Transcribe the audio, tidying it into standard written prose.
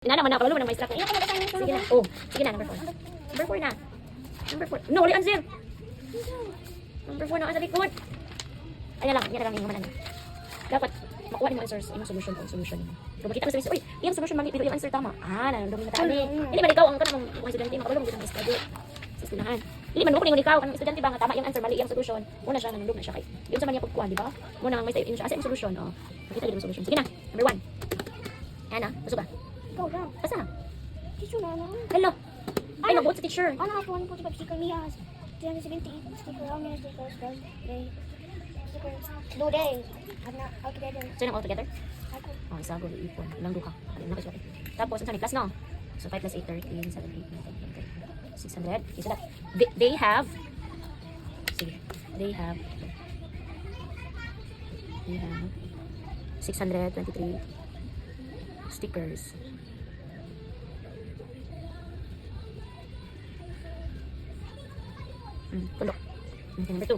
Ina naman na, kabalo man ang maestra ko. Sige na. Oh, sige na, number 4. Number 4 na. Number 4. No, wali answer. Number 4 na sa likod. Ayan lang yung manan. Dapat makuha mo answers, yung solution o solution. Kung makita mo sa uy, yung solution mali, pero yung answer tama. Ah, nandoon na tali. Hindi man ikaw ang kanang mga estudyante makabalo mo sa estudyante. Sa eskwelahan. Hindi man mo kuning ikaw ang estudyante ba nga tama yung answer mali yung solution. Una siya nandoon na siya kay. Yung sa man niya pagkuan, di ba? Muna may yung siya asa yung solution, oh. Makita yung solution. Sige na. Number 1. Ayan na, gusto ba? Basta na. Teacher na lang. Hello. Ay, nabuot sa teacher. Ano ako po sa sticker niya? 378 sticker on your stickers day. Stickers. Do day. All together. So, nang all together? Ako. Oh, isa, gulo, ipon. Ilang duha. Ayun, nakasulat. Tapos, ang plus, no? So, 5 plus 8, 13, 7, 8, 9, 10, 600. Okay, so that, they have, sige, they have 623 stickers. Tulok. Okay, number 2.